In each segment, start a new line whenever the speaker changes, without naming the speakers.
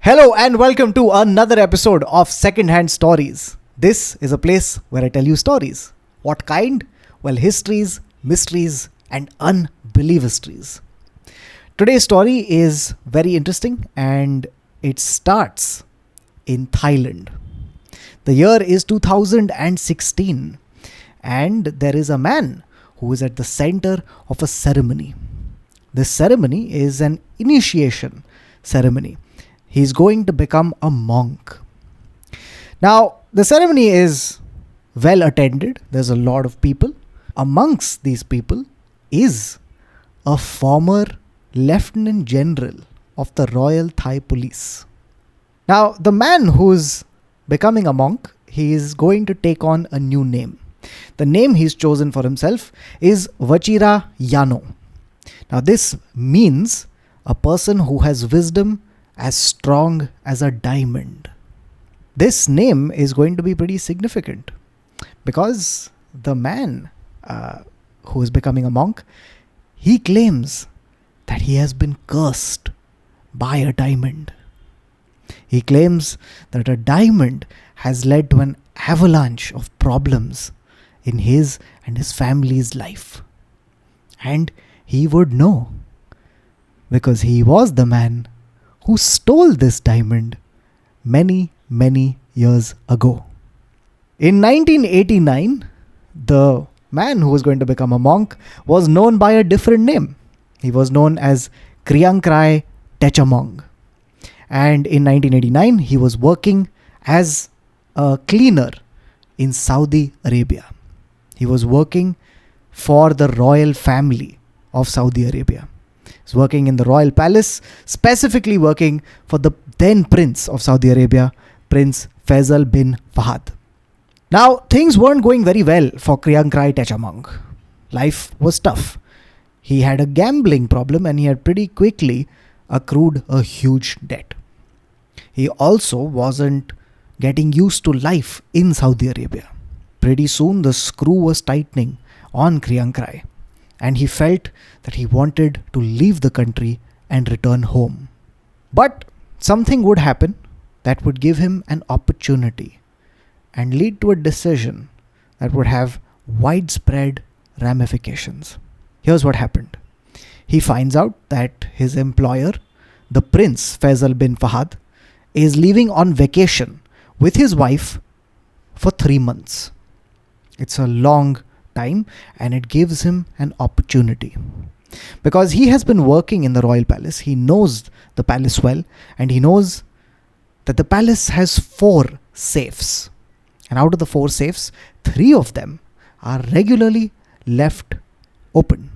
Hello and welcome to another episode of Secondhand Stories. This is a place where I tell you stories. What kind? Well, histories, mysteries, and unbelievable histories. Today's story is very interesting and it starts in Thailand. The year is 2016 and there is a man who is at the center of a ceremony. This ceremony is an initiation ceremony. He's going to become a monk. Now, the ceremony is well attended. There's a lot of people. Amongst these people is a former Lieutenant General of the Royal Thai Police. Now, the man who's becoming a monk, he is going to take on a new name. The name he's chosen for himself is Vachira Yano. Now, this means a person who has wisdom as strong as a diamond. This name is going to be pretty significant because the man who is becoming a monk, he claims that he has been cursed by a diamond. He claims that a diamond has led to an avalanche of problems in his and his family's life. And he would know because he was the man who stole this diamond many years ago. In 1989, the man who was going to become a monk was known by a different name. He was known as Kriyankrai Techamong. And in 1989, he was working as a cleaner in Saudi Arabia. He was working for the royal family of Saudi Arabia. He's working in the royal palace, specifically working for the then Prince of Saudi Arabia, Prince Faisal bin Fahad. Now, things weren't going very well for Kriyankrai Techamong. Life was tough. He had a gambling problem and he had pretty quickly accrued a huge debt. He also wasn't getting used to life in Saudi Arabia. Pretty soon, the screw was tightening on Kriyankrai. And he felt that he wanted to leave the country and return home. But something would happen that would give him an opportunity and lead to a decision that would have widespread ramifications. Here's what happened. He finds out that his employer, the Prince Faisal bin Fahad, is leaving on vacation with his wife for 3 months. It's a long time and it gives him an opportunity because he has been working in the royal palace. He knows the palace well and he knows that the palace has 4 safes, and out of the 4 safes, 3 of them are regularly left open.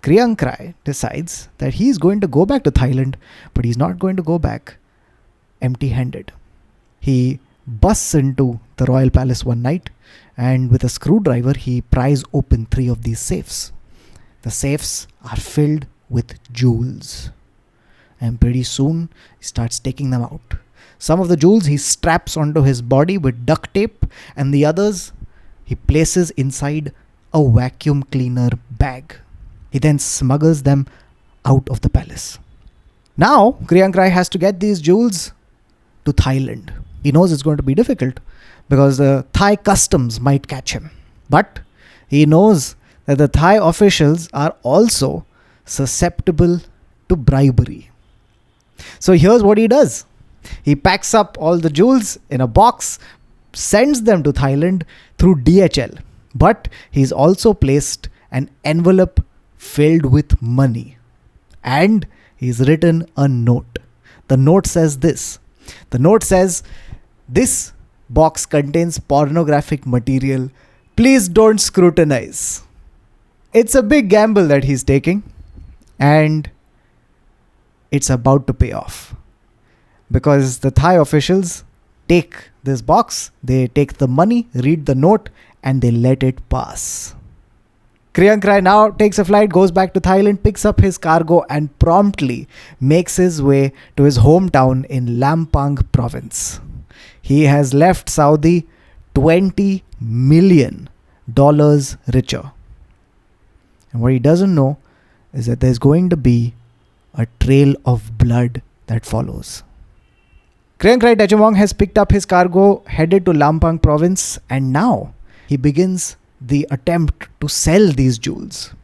Kriyankrai decides that he is going to go back to Thailand, but he's not going to go back empty-handed. He busts into the royal palace one night and with a screwdriver he pries open 3 of these safes. The safes are filled with jewels and pretty soon he starts taking them out. Some of the jewels he straps onto his body with duct tape and the others he places inside a vacuum cleaner bag. He then smuggles them out of the palace. Now Kriyankrai has to get these jewels to Thailand. He knows it's going to be difficult because the Thai customs might catch him. But he knows that the Thai officials are also susceptible to bribery. So here's what he does. He packs up all the jewels in a box, sends them to Thailand through DHL. But he's also placed an envelope filled with money. And he's written a note. The note says this. The note says, "This box contains pornographic material. Please don't scrutinize." It's a big gamble that he's taking and it's about to pay off because the Thai officials take this box, they take the money, read the note and they let it pass. Kriyankrai now takes a flight, goes back to Thailand, picks up his cargo and promptly makes his way to his hometown in Lampang province. He has left Saudi $20 million richer. And what he doesn't know is that there's going to be a trail of blood that follows. Kriyankrai Tachimong has picked up his cargo, headed to Lampang province, and now he begins the attempt to sell these jewels.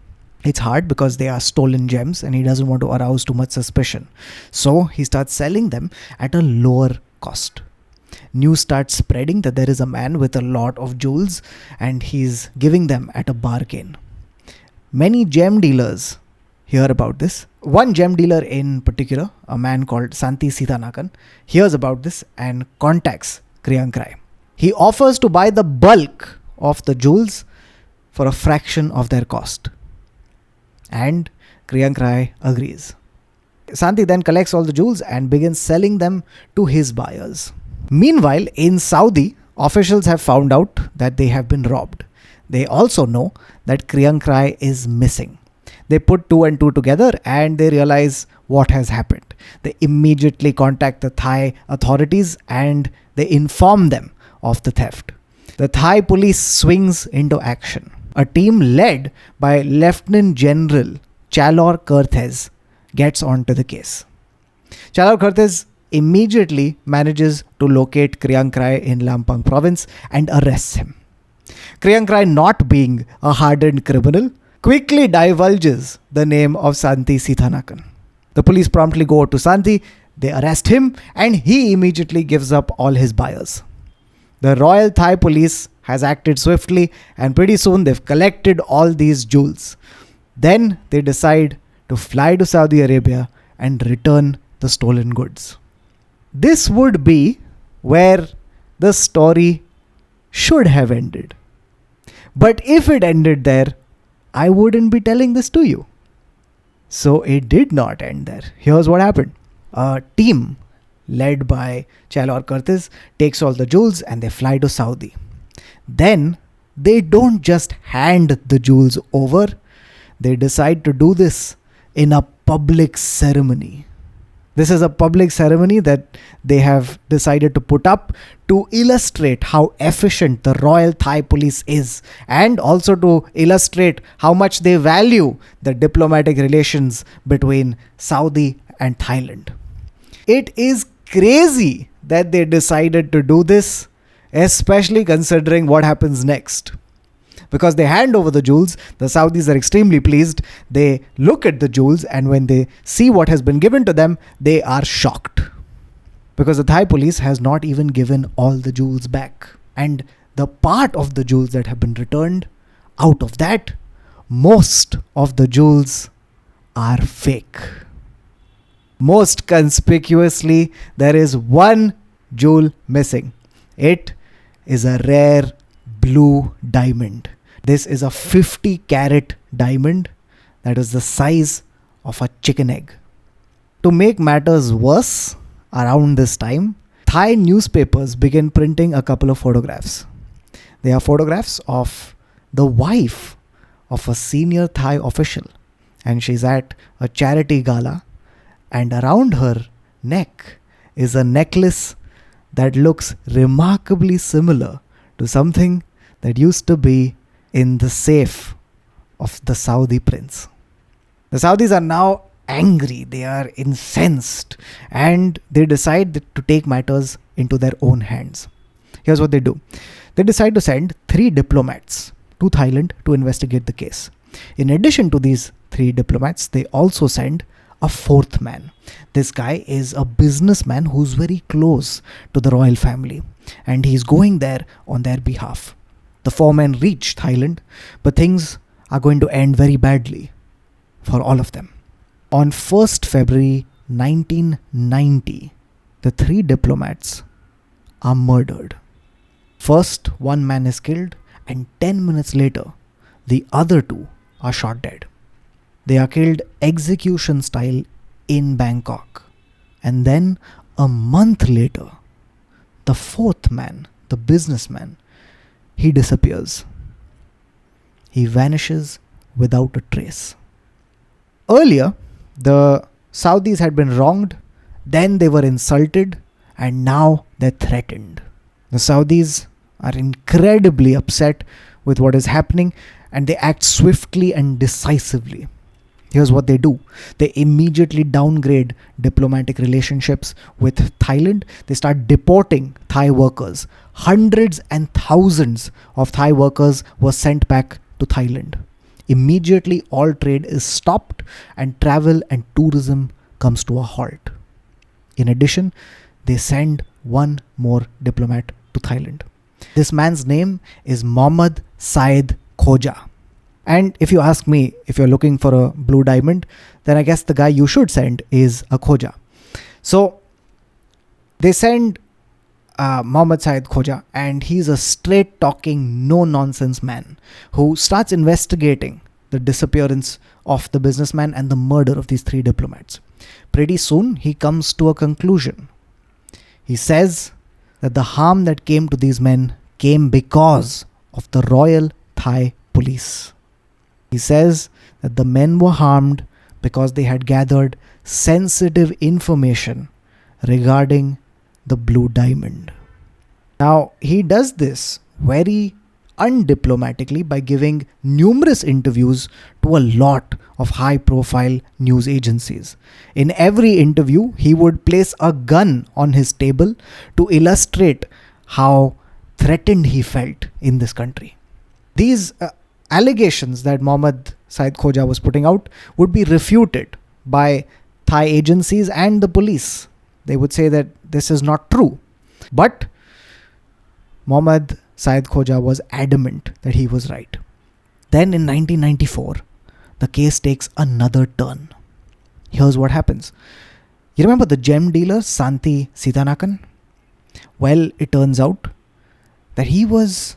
It's hard because they are stolen gems and he doesn't want to arouse too much suspicion. So he starts selling them at a lower cost. News starts spreading that there is a man with a lot of jewels and he's giving them at a bargain. Many gem dealers hear about this. One gem dealer in particular, a man called Santi Sithanakan, hears about this and contacts Kriyankrai. He offers to buy the bulk of the jewels for a fraction of their cost. And Kriyankrai agrees. Santi then collects all the jewels and begins selling them to his buyers. Meanwhile, in Saudi, officials have found out that they have been robbed. They also know that Kriyankrai is missing. They put 2 and 2 together and they realize what has happened. They immediately contact the Thai authorities and they inform them of the theft. The Thai police swings into action. A team led by Lieutenant General Chalor Kurthes gets onto the case. Chalor Kurthes immediately manages to locate Kriyankrai in Lampang province and arrests him. Kriyankrai, not being a hardened criminal, quickly divulges the name of Santi Sithanakan. The police promptly go to Santi, they arrest him, and he immediately gives up all his buyers. The Royal Thai Police has acted swiftly, and pretty soon they've collected all these jewels. Then they decide to fly to Saudi Arabia and return the stolen goods. This would be where the story should have ended. But if it ended there, I wouldn't be telling this to you. So it did not end there. Here's what happened. A team led by Chalor Kurthes takes all the jewels and they fly to Saudi. Then they don't just hand the jewels over. They decide to do this in a public ceremony. This is a public ceremony that they have decided to put up to illustrate how efficient the Royal Thai Police is and also to illustrate how much they value the diplomatic relations between Saudi and Thailand. It is crazy that they decided to do this, especially considering what happens next. Because they hand over the jewels, the Saudis are extremely pleased. They look at the jewels and when they see what has been given to them, they are shocked. Because the Thai police has not even given all the jewels back. And the part of the jewels that have been returned, out of that, most of the jewels are fake. Most conspicuously, there is one jewel missing. It is a rare blue diamond. This is a 50 carat diamond that is the size of a chicken egg. To make matters worse, around this time, Thai newspapers begin printing a couple of photographs. They are photographs of the wife of a senior Thai official, and she's at a charity gala, and around her neck is a necklace that looks remarkably similar to something that used to be in the safe of the Saudi prince. The Saudis are now angry, they are incensed, and they decide to take matters into their own hands. Here's what they do. They decide to send 3 diplomats to Thailand to investigate the case. In addition to these 3 diplomats, they also send a 4th man. This guy is a businessman who's very close to the royal family, and he's going there on their behalf. The 4 men reach Thailand, but things are going to end very badly for all of them. On 1st February 1990, the 3 diplomats are murdered. First, one man is killed, and 10 minutes later, the other 2 are shot dead. They are killed execution style in Bangkok. And then a month later, the 4th man, the businessman, he disappears. He vanishes without a trace. Earlier, the Saudis had been wronged, then they were insulted, and now they're threatened. The Saudis are incredibly upset with what is happening, and they act swiftly and decisively. Here's what they do. They immediately downgrade diplomatic relationships with Thailand. They start deporting Thai workers. Hundreds and thousands of Thai workers were sent back to Thailand. Immediately, all trade is stopped and travel and tourism comes to a halt. In addition, they send one more diplomat to Thailand. This man's name is Mohammad Syed Khoja. And if you ask me, if you're looking for a blue diamond, then I guess the guy you should send is a Khoja. So they send Mohammad Syed Khoja, and he's a straight-talking, no-nonsense man who starts investigating the disappearance of the businessman and the murder of these 3 diplomats. Pretty soon, he comes to a conclusion. He says that the harm that came to these men came because of the Royal Thai Police. He says that the men were harmed because they had gathered sensitive information regarding the blue diamond. Now, he does this very undiplomatically by giving numerous interviews to a lot of high-profile news agencies. In every interview, he would place a gun on his table to illustrate how threatened he felt in this country. These allegations that Mohammad Syed Khoja was putting out would be refuted by Thai agencies and the police. They would say that this is not true. But Mohammad Syed Khoja was adamant that he was right. Then in 1994, the case takes another turn. Here's what happens. You remember the gem dealer Santi Sitanakan? Well, it turns out that he was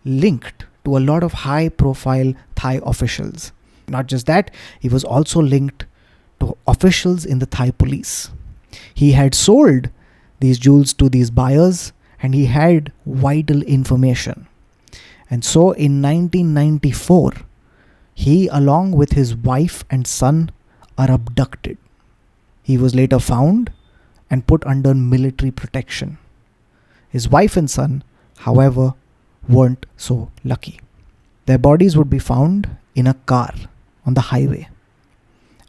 linked to a lot of high-profile Thai officials. Not just that, he was also linked to officials in the Thai police. He had sold these jewels to these buyers and he had vital information. And so in 1994, he, along with his wife and son, are abducted. He was later found and put under military protection. His wife and son, however, weren't so lucky. Their bodies would be found in a car on the highway.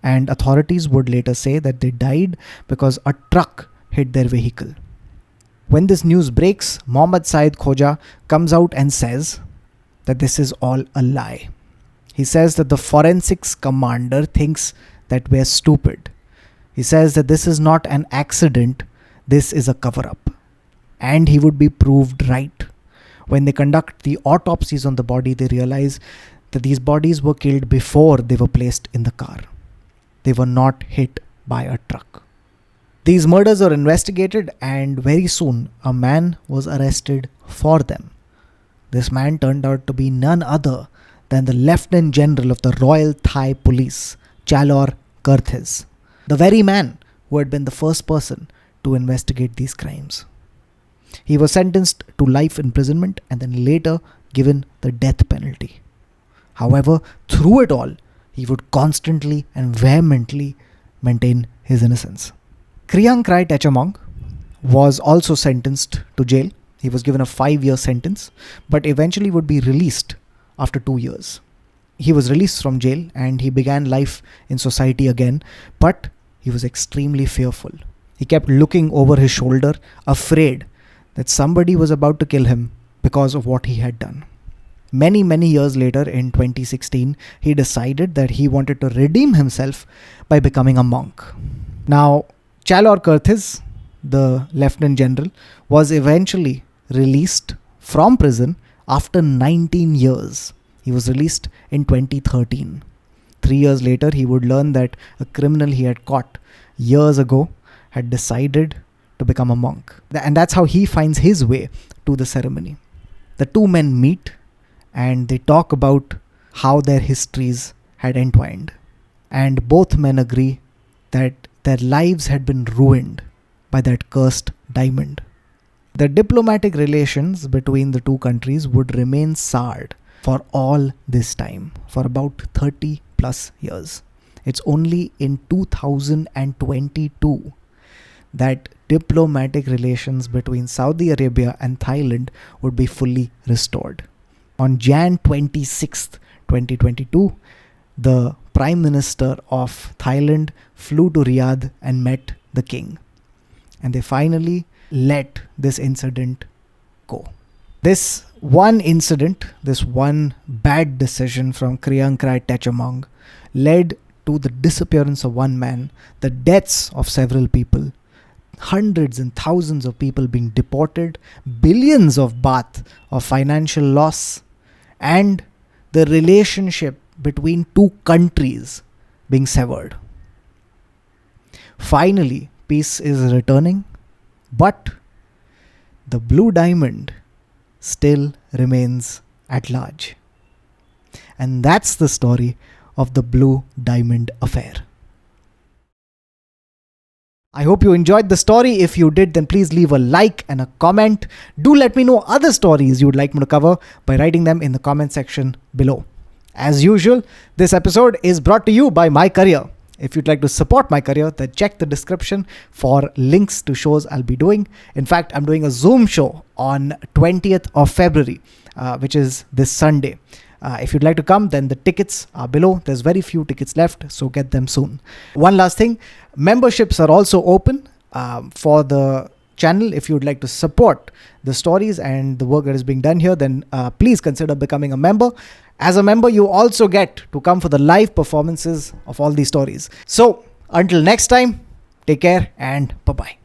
And authorities would later say that they died because a truck hit their vehicle. When this news breaks, Mohammad Syed Khoja comes out and says that this is all a lie. He says that the forensics commander thinks that we're stupid. He says that this is not an accident, this is a cover-up. And he would be proved right. When they conduct the autopsies on the body, they realize that these bodies were killed before they were placed in the car. They were not hit by a truck. These murders are investigated and very soon a man was arrested for them. This man turned out to be none other than the Lieutenant General of the Royal Thai Police, Chalor Kurthes, the very man who had been the first person to investigate these crimes. He was sentenced to life imprisonment and then later given the death penalty. However, through it all, he would constantly and vehemently maintain his innocence. Kriang Krai Techamong was also sentenced to jail. He was given a 5-year sentence, but eventually would be released after 2 years. He was released from jail and he began life in society again, but he was extremely fearful. He kept looking over his shoulder, afraid that somebody was about to kill him because of what he had done. Many years later, in 2016, he decided that he wanted to redeem himself by becoming a monk. Now, Chalor Kurthes, the Lieutenant General, was eventually released from prison after 19 years. He was released in 2013. 3 years later, he would learn that a criminal he had caught years ago had decided to become a monk. And that's how he finds his way to the ceremony. The two men meet and they talk about how their histories had entwined. And both men agree that their lives had been ruined by that cursed diamond. The diplomatic relations between the two countries would remain soured for all this time, for about 30 plus years. It's only in 2022 that diplomatic relations between Saudi Arabia and Thailand would be fully restored. On Jan 26th, 2022, the Prime Minister of Thailand flew to Riyadh and met the king. And they finally let this incident go. This one incident, this one bad decision from Kriang Krai Techamong led to the disappearance of one man, the deaths of several people, hundreds and thousands of people being deported, billions of baht of financial loss, and the relationship between two countries being severed. Finally, peace is returning, but the blue diamond still remains at large. And that's the story of the Blue Diamond Affair. I hope you enjoyed the story. If you did, then please leave a like and a comment. Do let me know other stories you would like me to cover by writing them in the comment section below. As usual, this episode is brought to you by My Career. If you'd like to support my career, then check the description for links to shows I'll be doing. In fact, I'm doing a Zoom show on 20th of February, which is this Sunday. If you'd like to come, then the tickets are below. There's very few tickets left, so get them soon. One last thing, memberships are also open for the channel. If you'd like to support the stories and the work that is being done here, then please consider becoming a member. As a member, you also get to come for the live performances of all these stories. So, until next time, take care and bye-bye.